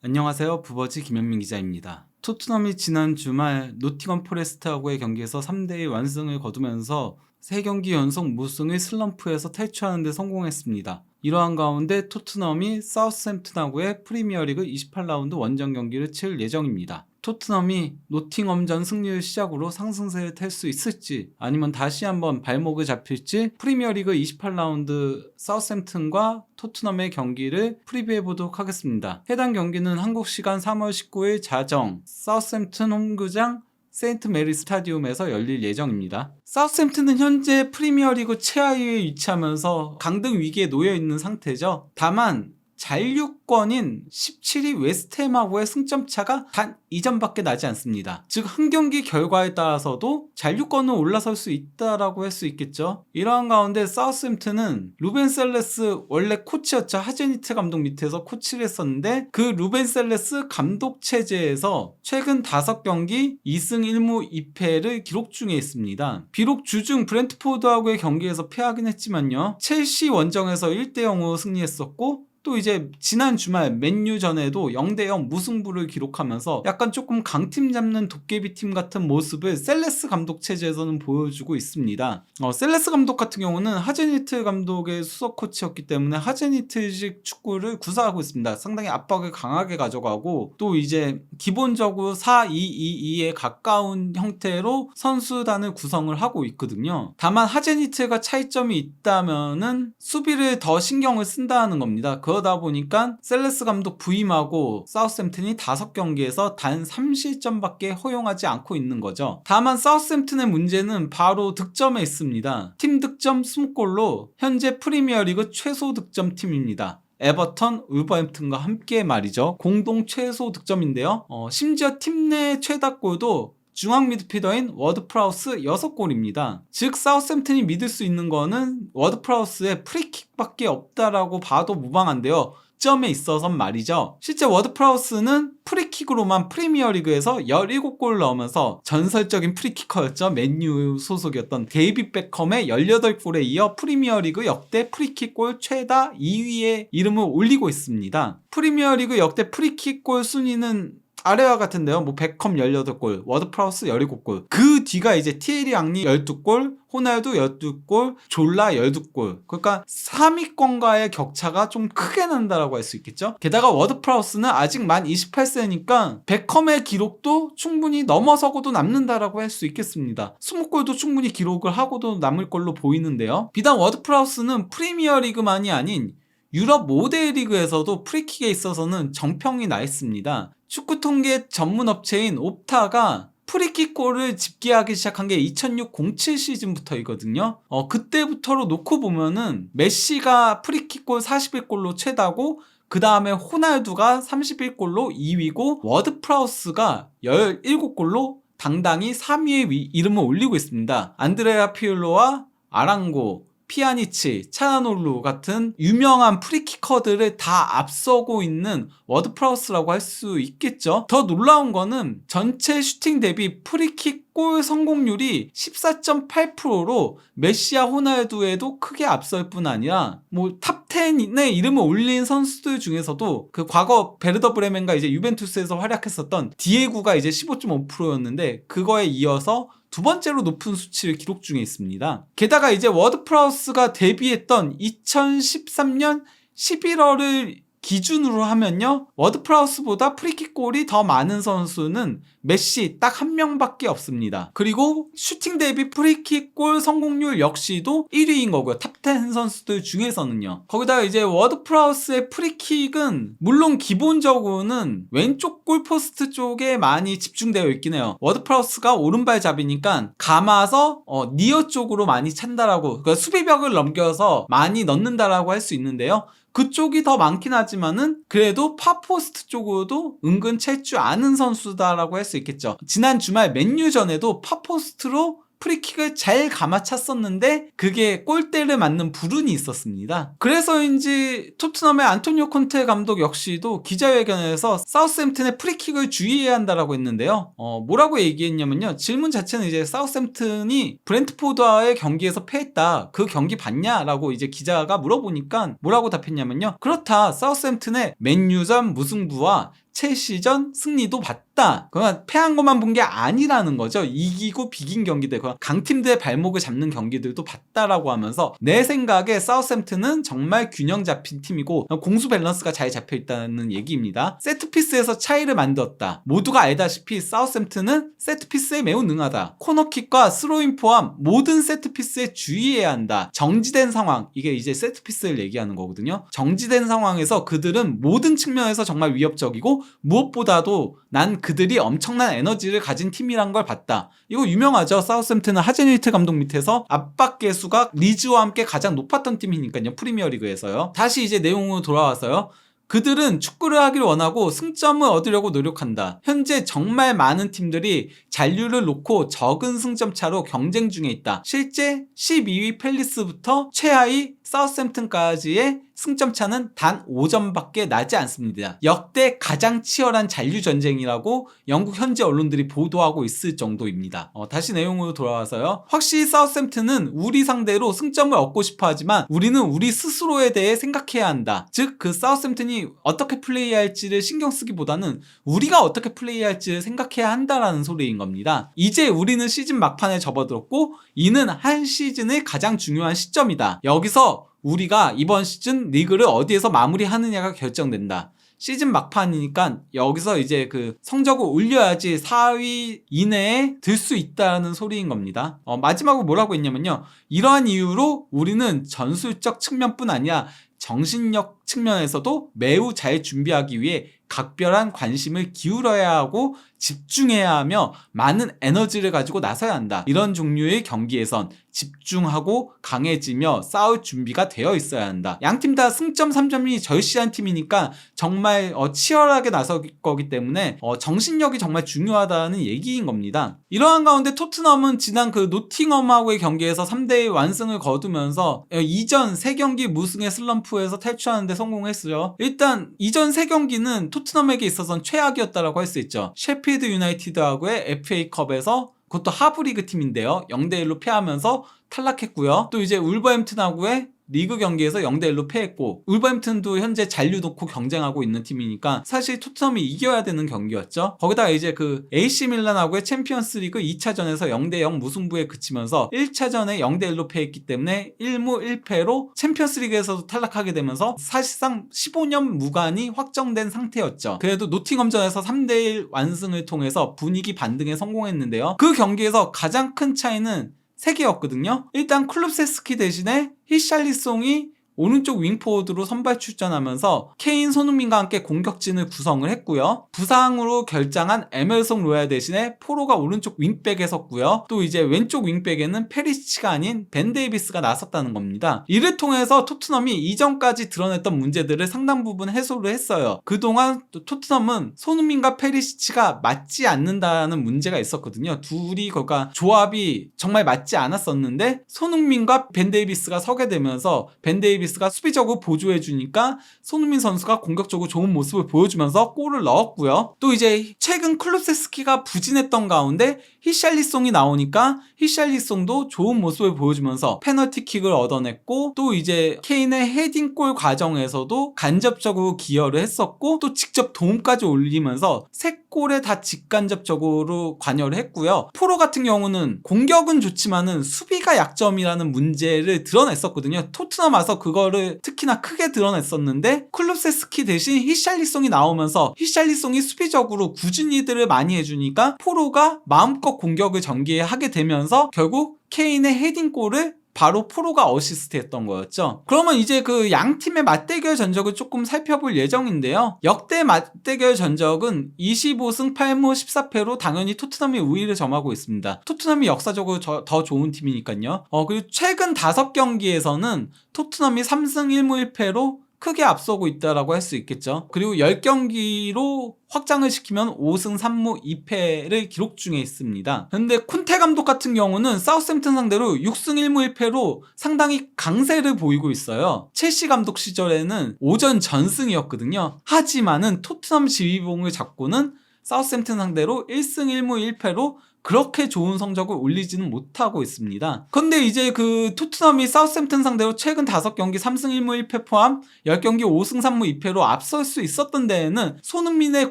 안녕하세요. 부버지 김현민 기자입니다. 토트넘이 지난 주말 노팅엄 포레스트하고의 경기에서 3대1 완승을 거두면서 3경기 연속 무승의 슬럼프에서 탈출하는 데 성공했습니다. 이러한 가운데 토트넘이 사우스햄튼하고의 프리미어리그 28라운드 원정 경기를 치를 예정입니다. 토트넘이 노팅엄전 승리를 시작으로 상승세를 탈 수 있을지 아니면 다시 한번 발목을 잡힐지 프리미어리그 28라운드 사우스햄튼과 토트넘의 경기를 프리뷰해보도록 하겠습니다. 해당 경기는 한국시간 3월 19일 자정 사우스햄튼 홈구장 세인트 메리 스타디움에서 열릴 예정입니다. 사우스햄튼은 현재 프리미어리그 최하위에 위치하면서 강등 위기에 놓여있는 상태죠. 다만 잔류권인 17위 웨스트햄하고의 승점 차가 단 2점밖에 나지 않습니다. 즉 한 경기 결과에 따라서도 잔류권은 올라설 수 있다라고 할 수 있겠죠. 이러한 가운데 사우스햄튼은 루벤 셀레스 원래 코치였죠. 하제니트 감독 밑에서 코치를 했었는데 그 루벤 셀레스 감독 체제에서 최근 5경기 2승 1무 2패를 기록 중에 있습니다. 비록 주중 브렌트포드하고의 경기에서 패하긴 했지만요. 첼시 원정에서 1대0으로 승리했었고 또 이제 지난 주말 맨유전에도 0대0 무승부를 기록하면서 약간 조금 강팀 잡는 도깨비팀 같은 모습을 셀레스 감독 체제에서는 보여주고 있습니다. 셀레스 감독 같은 경우는 하제니트 감독의 수석 코치였기 때문에 하제니트식 축구를 구사하고 있습니다. 상당히 압박을 강하게 가져가고 또 이제 기본적으로 4-2-2-2에 가까운 형태로 선수단을 구성을 하고 있거든요. 다만 하제니트가 차이점이 있다면은 수비를 더 신경을 쓴다는 겁니다. 그러다 보니까 셀레스 감독 부임하고 사우스햄튼이 5경기에서 단 3실점밖에 허용하지 않고 있는 거죠. 다만 사우스햄튼의 문제는 바로 득점에 있습니다. 팀 득점 20골로 현재 프리미어리그 최소 득점팀입니다. 에버턴, 울버햄튼과 함께 말이죠. 공동 최소 득점인데요. 심지어 팀 내 최다골도 중앙 미드필더인 워드 프라우스 6골입니다. 즉 사우스햄튼이 믿을 수 있는 거는 워드 프라우스의 프리킥밖에 없다라고 봐도 무방한데요. 점에 있어선 말이죠. 실제 워드 프라우스는 프리킥으로만 프리미어리그에서 17골을 넣으면서 전설적인 프리키커였죠. 맨유 소속이었던 데이빗 베컴의 18골에 이어 프리미어리그 역대 프리킥골 최다 2위에 이름을 올리고 있습니다. 프리미어리그 역대 프리킥골 순위는 아래와 같은데요. 베컴 18골, 워드 프라우스 17골. 그 뒤가 이제 티에리 앙리 12골, 호날두 12골, 졸라 12골. 그러니까 3위권과의 격차가 좀 크게 난다라고 할 수 있겠죠. 게다가 워드 프라우스는 아직 만 28세니까 베컴의 기록도 충분히 넘어서고도 남는다라고 할 수 있겠습니다. 20골도 충분히 기록을 하고도 남을 걸로 보이는데요. 비단 워드 프라우스는 프리미어리그만이 아닌 유럽 모델 리그에서도 프리킥에 있어서는 정평이 나 있습니다. 축구 통계 전문 업체인 옵타가 프리킥골을 집계하기 시작한 게 2006-07 시즌부터이거든요. 그때부터로 놓고 보면은 메시가 프리킥골 41골로 최다고 그 다음에 호날두가 31골로 2위고 워드 프라우스가 17골로 당당히 3위에 이름을 올리고 있습니다. 안드레아 피올로와 아랑고, 피아니치, 차나놀루 같은 유명한 프리키커들을 다 앞서고 있는 워드 프라우스라고 할 수 있겠죠. 더 놀라운 거는 전체 슈팅 대비 프리킥 골 성공률이 14.8%로 메시와 호날두에도 크게 앞설 뿐 아니라 탑10에 이름을 올린 선수들 중에서도 그 과거 베르더 브레멘과 이제 유벤투스에서 활약했었던 디에구가 이제 15.5%였는데 그거에 이어서 두 번째로 높은 수치를 기록 중에 있습니다. 게다가 이제 워드 프라우스가 데뷔했던 2013년 11월을 기준으로 하면요. 워드 프라우스보다 프리킥 골이 더 많은 선수는 메시 딱 한 명밖에 없습니다. 그리고 슈팅 대비 프리킥 골 성공률 역시도 1위인 거고요. 탑10 선수들 중에서는요. 거기다가 이제 워드 프라우스의 프리킥은 물론 기본적으로는 왼쪽 골포스트 쪽에 많이 집중되어 있긴 해요. 워드 프라우스가 오른발잡이니까 감아서 니어 쪽으로 많이 찬다라고, 그러니까 수비벽을 넘겨서 많이 넣는다라고 할 수 있는데요. 그쪽이 더 많긴 하지만은 그래도 파포스트 쪽으로도 은근 찰 줄 아는 선수다라고 할 수 있겠죠. 지난 주말 맨유전에도 파포스트로 프리킥을 잘 감아찼었는데 그게 골대를 맞는 불운이 있었습니다. 그래서인지 토트넘의 안토니오 콘테 감독 역시도 기자회견에서 사우스햄튼의 프리킥을 주의해야 한다라고 했는데요. 뭐라고 얘기했냐면요. 질문 자체는 이제 사우스햄튼이 브렌트포드와의 경기에서 패했다. 그 경기 봤냐라고 이제 기자가 물어보니까 뭐라고 답했냐면요. 그렇다. 사우스햄튼의 맨유전 무승부와 첼시전 승리도 봤다. 그건 패한 것만 본 게 아니라는 거죠. 이기고 비긴 경기들, 강팀들의 발목을 잡는 경기들도 봤다라고 하면서 내 생각에 사우샘튼은 정말 균형 잡힌 팀이고 공수 밸런스가 잘 잡혀 있다는 얘기입니다. 세트피스에서 차이를 만들었다. 모두가 알다시피 사우샘튼은 세트피스에 매우 능하다. 코너킥과 스로인 포함 모든 세트피스에 주의해야 한다. 정지된 상황, 이게 이제 세트피스를 얘기하는 거거든요. 정지된 상황에서 그들은 모든 측면에서 정말 위협적이고 무엇보다도 난 그들이 엄청난 에너지를 가진 팀이란 걸 봤다. 이거 유명하죠. 사우샘튼은 하젠휘트 감독 밑에서 압박 계수가 리즈와 함께 가장 높았던 팀이니까요. 프리미어리그에서요. 다시 이제 내용으로 돌아와서요. 그들은 축구를 하길 원하고 승점을 얻으려고 노력한다. 현재 정말 많은 팀들이 잔류를 놓고 적은 승점 차로 경쟁 중에 있다. 실제 12위 팰리스부터 최하위 사우샘튼까지의 승점 차는 단 5점밖에 나지 않습니다. 역대 가장 치열한 잔류 전쟁이라고 영국 현지 언론들이 보도하고 있을 정도입니다. 다시 내용으로 돌아와서요. 확실히 사우샘튼은 우리 상대로 승점을 얻고 싶어 하지만 우리는 우리 스스로에 대해 생각해야 한다. 즉 그 사우샘튼이 어떻게 플레이할지를 신경 쓰기보다는 우리가 어떻게 플레이할지를 생각해야 한다라는 소리인 겁니다. 이제 우리는 시즌 막판에 접어들었고 이는 한 시즌의 가장 중요한 시점이다. 여기서 우리가 이번 시즌 리그를 어디에서 마무리하느냐가 결정된다. 시즌 막판이니까 여기서 이제 그 성적을 올려야지 4위 이내에 들 수 있다는 소리인 겁니다. 마지막으로 뭐라고 했냐면요. 이러한 이유로 우리는 전술적 측면뿐 아니라 정신력 측면에서도 매우 잘 준비하기 위해 각별한 관심을 기울여야 하고 집중해야 하며 많은 에너지를 가지고 나서야 한다. 이런 종류의 경기에선 집중하고 강해지며 싸울 준비가 되어 있어야 한다. 양팀 다 승점 3점이 절실한 팀이니까 정말 치열하게 나설 거기 때문에 정신력이 정말 중요하다는 얘기인 겁니다. 이러한 가운데 토트넘은 지난 그 노팅엄하고의 경기에서 3대1 완승을 거두면서 이전 3경기 무승의 슬럼프에서 탈출하는 데 성공했어요. 일단 이전 3경기는 토트넘에게 있어서는 최악이었다라고 할 수 있죠. 셰필드 유나이티드하고의 FA컵에서 그것도 하브리그 팀인데요. 0대1로 패하면서 탈락했고요. 또 이제 울버햄튼하고의 리그 경기에서 0대1로 패했고 울버햄튼도 현재 잔류 놓고 경쟁하고 있는 팀이니까 사실 토트넘이 이겨야 되는 경기였죠. 거기다가 이제 그 AC 밀란하고의 챔피언스 리그 2차전에서 0대0 무승부에 그치면서 1차전에 0대1로 패했기 때문에 1무 1패로 챔피언스 리그에서도 탈락하게 되면서 사실상 15년 무관이 확정된 상태였죠. 그래도 노팅엄전에서 3대1 완승을 통해서 분위기 반등에 성공했는데요. 그 경기에서 가장 큰 차이는 3개였거든요. 일단 클룹세스키 대신에 히샬리송이 오른쪽 윙포워드로 선발 출전하면서 케인, 손흥민과 함께 공격진을 구성을 했고요. 부상으로 결장한 에멜송 로얄 대신에 포로가 오른쪽 윙백에 섰고요. 또 이제 왼쪽 윙백에는 페리시치가 아닌 벤 데이비스가 나섰다는 겁니다. 이를 통해서 토트넘이 이전까지 드러냈던 문제들을 상당 부분 해소를 했어요. 그동안 토트넘은 손흥민과 페리시치가 맞지 않는다는 문제가 있었거든요. 둘이 그러니까 조합이 정말 맞지 않았었는데 손흥민과 벤 데이비스가 서게 되면서 벤 데이비스가 수비적으로 보조해주니까 손흥민 선수가 공격적으로 좋은 모습을 보여주면서 골을 넣었고요. 또 이제 최근 클룹세스키가 부진했던 가운데 히샬리송이 나오니까 히샬리송도 좋은 모습을 보여주면서 페널티킥을 얻어냈고 또 이제 케인의 헤딩골 과정에서도 간접적으로 기여를 했었고 또 직접 도움까지 올리면서 3골에 다 직간접적으로 관여를 했고요. 포로 같은 경우는 공격은 좋지만은 수비가 약점이라는 문제를 드러냈었거든요. 토트넘 와서 그거를 특히나 크게 드러냈었는데 클룹세스키 대신 히샬리송이 나오면서 히샬리송이 수비적으로 꾸준히들을 많이 해주니까 포로가 마음껏 공격을 전개하게 되면서 결국 케인의 헤딩골을 바로 포로가 어시스트했던 거였죠. 그러면 이제 그 양 팀의 맞대결 전적을 조금 살펴볼 예정인데요. 역대 맞대결 전적은 25승 8무 14패로 당연히 토트넘이 우위를 점하고 있습니다. 토트넘이 역사적으로 더 좋은 팀이니까요. 그리고 최근 5경기에서는 토트넘이 3승 1무 1패로 크게 앞서고 있다라고 할 수 있겠죠. 그리고 10경기로 확장을 시키면 5승 3무 2패를 기록 중에 있습니다. 근데 콘테 감독 같은 경우는 사우샘튼 상대로 6승 1무 1패로 상당히 강세를 보이고 있어요. 첼시 감독 시절에는 오전 전승이었거든요. 하지만은 토트넘 지휘봉을 잡고는 사우샘튼 상대로 1승 1무 1패로 그렇게 좋은 성적을 올리지는 못하고 있습니다. 근데 이제 그 토트넘이 사우스햄튼 상대로 최근 5경기 3승 1무 1패 포함 10경기 5승 3무 2패로 앞설 수 있었던 데에는 손흥민의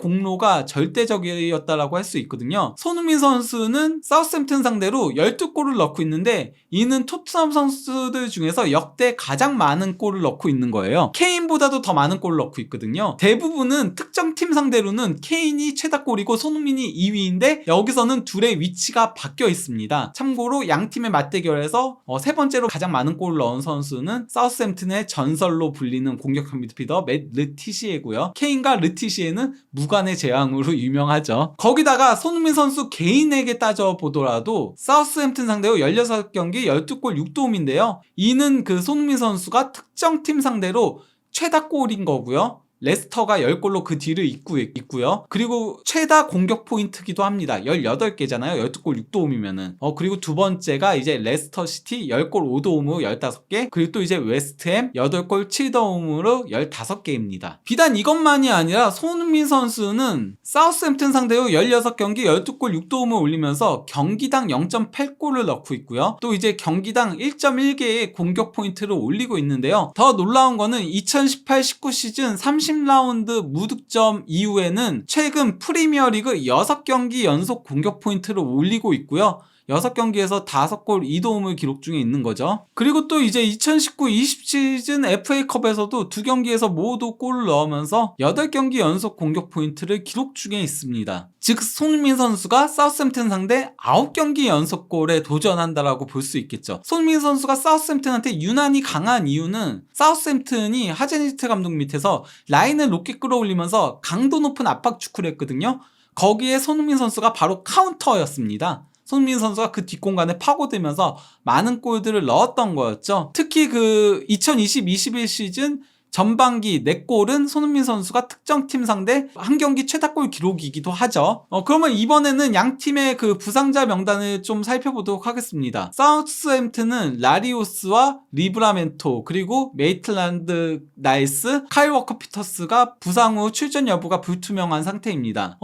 공로가 절대적이었다라고 할 수 있거든요. 손흥민 선수는 사우스햄튼 상대로 12골을 넣고 있는데 이는 토트넘 선수들 중에서 역대 가장 많은 골을 넣고 있는 거예요. 케인보다도 더 많은 골을 넣고 있거든요. 대부분은 특정 팀 상대로는 케인이 최다골이고 손흥민이 2위인데 여기서는 둘의 위치가 바뀌어 있습니다. 참고로 양 팀의 맞대결에서 세 번째로 가장 많은 골을 넣은 선수는 사우스햄튼의 전설로 불리는 공격형 미드필더 맷 르티시에고요. 케인과 르티시에는 무관의 재앙으로 유명하죠. 거기다가 손흥민 선수 개인에게 따져보더라도 사우스햄튼 상대로 16경기 12골 6도움인데요. 이는 그 손흥민 선수가 특정 팀 상대로 최다골인 거고요. 레스터가 10골로 그 뒤를 잇고요. 그리고 최다 공격 포인트기도 합니다. 18개잖아요. 12골 6도움이면은. 그리고 두 번째가 이제 레스터 시티 10골 5도움으로 15개. 그리고 또 이제 웨스트햄 8골 7도움으로 15개입니다. 비단 이것만이 아니라 손흥민 선수는 사우스햄튼 상대로 16경기 12골 6도움을 올리면서 경기당 0.8골을 넣고 있고요. 또 이제 경기당 1.1개의 공격 포인트를 올리고 있는데요. 더 놀라운 거는 2018-19 시즌 30라운드 무득점 이후에는 최근 프리미어리그 6경기 연속 공격 포인트를 올리고 있고요. 6경기에서 5골 2도움을 기록 중에 있는 거죠. 그리고 또 이제 2019-20 시즌 FA컵에서도 2경기에서 모두 골을 넣으면서 8경기 연속 공격 포인트를 기록 중에 있습니다. 즉 손흥민 선수가 사우스햄튼 상대 9경기 연속 골에 도전한다라고 볼 수 있겠죠. 손흥민 선수가 사우스햄튼한테 유난히 강한 이유는 사우스햄튼이 하제니트 감독 밑에서 라인을 높게 끌어올리면서 강도 높은 압박 축구를 했거든요. 거기에 손흥민 선수가 바로 카운터였습니다. 손흥민 선수가 그 뒷공간에 파고들면서 많은 골들을 넣었던 거였죠. 특히 그 2020-21 시즌 전반기 4골은 손흥민 선수가 특정 팀 상대 한 경기 최다골 기록이기도 하죠. 그러면 이번에는 양 팀의 그 부상자 명단을 좀 살펴보도록 하겠습니다. 사우스햄튼은 라리오스와 리브라멘토 그리고 메이틀란드 나이스, 카일 워커 피터스가 부상 후 출전 여부가 불투명한 상태입니다.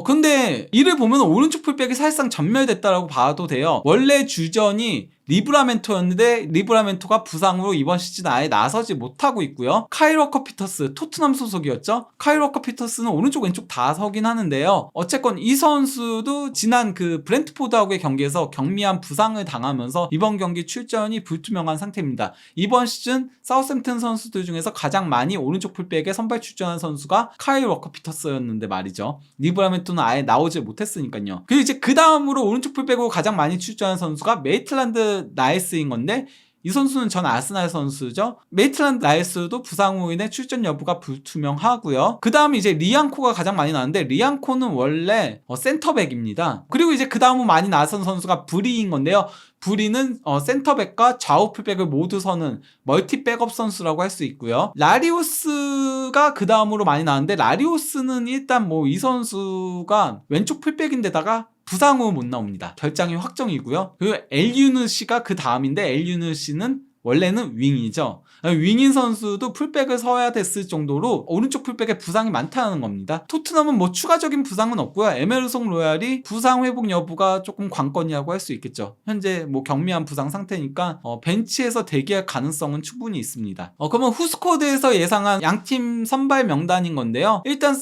근데 이를 보면 오른쪽 풀백이 사실상 전멸됐다라고 봐도 돼요. 원래 주전이 리브라멘토였는데 리브라멘토가 부상으로 이번 시즌 아예 나서지 못하고 있고요. 카일 워커 피터스, 토트넘 소속이었죠. 카일 워커 피터스는 오른쪽 왼쪽 다 서긴 하는데요. 어쨌건 이 선수도 지난 그 브렌트포드하고의 경기에서 경미한 부상을 당하면서 이번 경기 출전이 불투명한 상태입니다. 이번 시즌 사우스햄튼 선수들 중에서 가장 많이 오른쪽 풀백에 선발 출전한 선수가 카일 워커 피터스였는데 말이죠. 리브라멘토는 아예 나오지 못했으니까요. 그리고 이제 그 다음으로 오른쪽 풀백으로 가장 많이 출전한 선수가 메이틀란드 나이스인 건데 이 선수는 전 아스날 선수죠. 메이틀란드 나이스도 부상 후 인해 출전 여부가 불투명하고요. 그 다음에 이제 리앙코가 가장 많이 나왔는데 리앙코는 원래 센터백입니다. 그리고 이제 그 다음으로 많이 나선 선수가 브리인 건데요. 브리는 센터백과 좌우 풀백을 모두 서는 멀티 백업 선수라고 할 수 있고요. 라리오스가 그 다음으로 많이 나왔는데 라리오스는 일단 뭐 이 선수가 왼쪽 풀백인데다가 부상 후 못 나옵니다. 결장이 확정이고요. 그리고 엘유누시가 그 다음인데 엘유누시는 원래는 윙이죠. 윙인 선수도 풀백을 서야 됐을 정도로 오른쪽 풀백에 부상이 많다는 겁니다. 토트넘은 뭐 추가적인 부상은 없고요. 에메르송 로얄이 부상 회복 여부가 조금 관건이라고 할 수 있겠죠. 현재 뭐 경미한 부상 상태니까 벤치에서 대기할 가능성은 충분히 있습니다. 그러면 후스쿼드에서 예상한 양팀 선발 명단인 건데요. 일단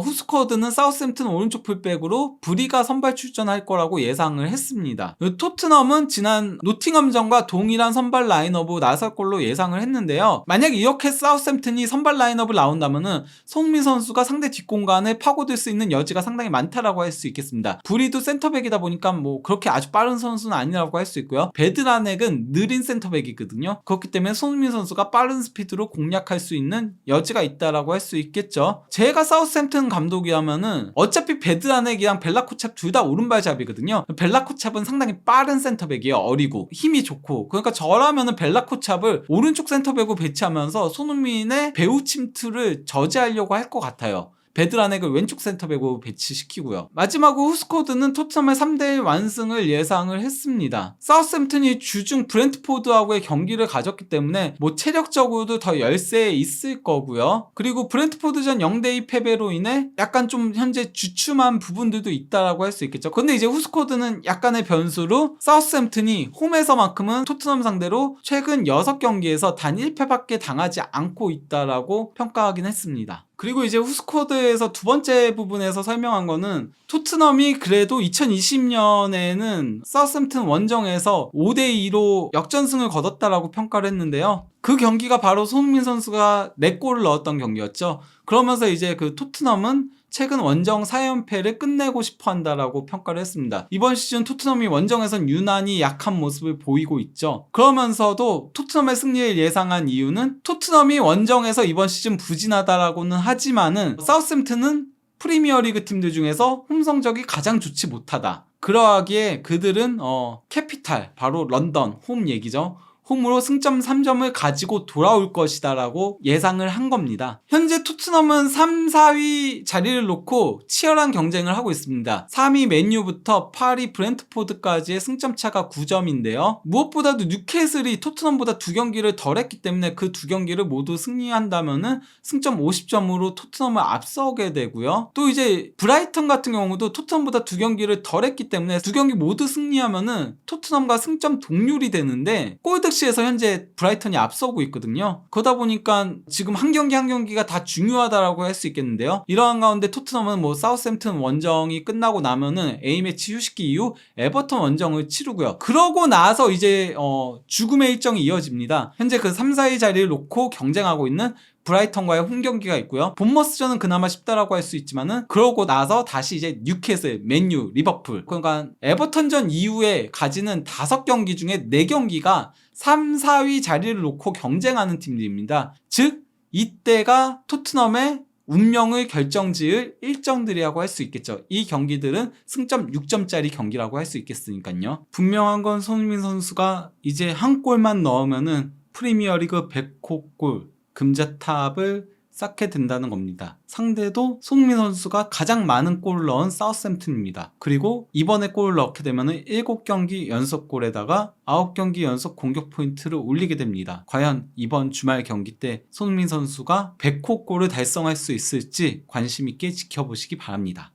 후스쿼드는 사우스햄튼 오른쪽 풀백으로 브리가 선발 출전할 거라고 예상을 했습니다. 토트넘은 지난 노팅엄전과 동일한 선발 라인업으로 나설 걸로 예상을 했는데요. 만약 이렇게 사우스햄튼이 선발 라인업을 나온다면은 손흥민 선수가 상대 뒷공간에 파고들 수 있는 여지가 상당히 많다라고 할 수 있겠습니다. 브리도 센터백이다 보니까 뭐 그렇게 아주 빠른 선수는 아니라고 할 수 있고요. 베드라넥은 느린 센터백이거든요. 그렇기 때문에 손흥민 선수가 빠른 스피드로 공략할 수 있는 여지가 있다라고 할 수 있겠죠. 제가 사우스햄튼 감독이라면은 어차피 베드라넥이랑 벨라코찹 둘 다 오른발잡이거든요. 벨라코찹은 상당히 빠른 센터백이에요. 어리고 힘이 좋고. 그러니까 저라면은 벨라코찹을 오른쪽 센터백으로 배치하면서 손흥민의 배후 침투를 저지하려고 할 것 같아요. 베드라넥을 왼쪽 센터백으로 배치시키고요. 마지막으로 후스코드는 토트넘의 3대1 완승을 예상을 했습니다. 사우스햄튼이 주중 브렌트포드하고의 경기를 가졌기 때문에 뭐 체력적으로도 더 열세에 있을 거고요. 그리고 브렌트포드전 0대2 패배로 인해 약간 좀 현재 주춤한 부분들도 있다라고 할 수 있겠죠. 근데 이제 후스코드는 약간의 변수로 사우스햄튼이 홈에서만큼은 토트넘 상대로 최근 6경기에서 단 1패밖에 당하지 않고 있다라고 평가하긴 했습니다. 그리고 이제 후스코드에서 두 번째 부분에서 설명한 거는 토트넘이 그래도 2020년에는 사우스햄튼 원정에서 5대2로 역전승을 거뒀다라고 평가를 했는데요. 그 경기가 바로 손흥민 선수가 4골을 넣었던 경기였죠. 그러면서 이제 그 토트넘은 최근 원정 4연패를 끝내고 싶어 한다라고 평가를 했습니다. 이번 시즌 토트넘이 원정에선 유난히 약한 모습을 보이고 있죠. 그러면서도 토트넘의 승리를 예상한 이유는 토트넘이 원정에서 이번 시즌 부진하다라고는 하지만은 사우스햄튼은 프리미어리그 팀들 중에서 홈 성적이 가장 좋지 못하다. 그러하기에 그들은 캐피탈, 바로 런던, 홈 얘기죠. 홈으로 승점 3점을 가지고 돌아올 것이다 라고 예상을 한 겁니다. 현재 토트넘은 3, 4위 자리를 놓고 치열한 경쟁을 하고 있습니다. 3위 맨유부터 8위 브렌트포드까지의 승점차가 9점인데요. 무엇보다도 뉴캐슬이 토트넘보다 2경기를 덜 했기 때문에 그 2경기를 모두 승리한다면은 승점 50점으로 토트넘을 앞서게 되고요. 또 이제 브라이턴 같은 경우도 토트넘보다 2경기를 덜 했기 때문에 2경기 모두 승리하면은 토트넘과 승점 동률이 되는데 골득시에서 현재 브라이턴이 앞서고 있거든요. 그러다 보니까 지금 한 경기 한 경기가 다 중요하다라고 할 수 있겠는데요. 이러한 가운데 토트넘은 뭐 사우스햄튼 원정이 끝나고 나면은 A매치 휴식기 이후 에버턴 원정을 치르고요. 그러고 나서 이제 죽음의 일정이 이어집니다. 현재 그 3, 4위 자리를 놓고 경쟁하고 있는 브라이턴과의 홈 경기가 있고요. 본머스전은 그나마 쉽다라고 할 수 있지만은 그러고 나서 다시 이제 뉴캐슬, 맨유, 리버풀, 그러니까 에버턴전 이후에 가지는 5경기 중에 4경기가 3, 4위 자리를 놓고 경쟁하는 팀들입니다. 즉 이때가 토트넘의 운명을 결정지을 일정들이라고 할 수 있겠죠. 이 경기들은 승점 6점짜리 경기라고 할 수 있겠으니까요. 분명한 건 손흥민 선수가 이제 한 골만 넣으면은 프리미어리그 100호 골 금자탑을 쌓게 된다는 겁니다. 상대도 손흥민 선수가 가장 많은 골을 넣은 사우스햄튼입니다. 그리고 이번에 골을 넣게 되면 7경기 연속골에다가 9경기 연속 공격 포인트를 올리게 됩니다. 과연 이번 주말 경기 때 손흥민 선수가 100호 골을 달성할 수 있을지 관심 있게 지켜보시기 바랍니다.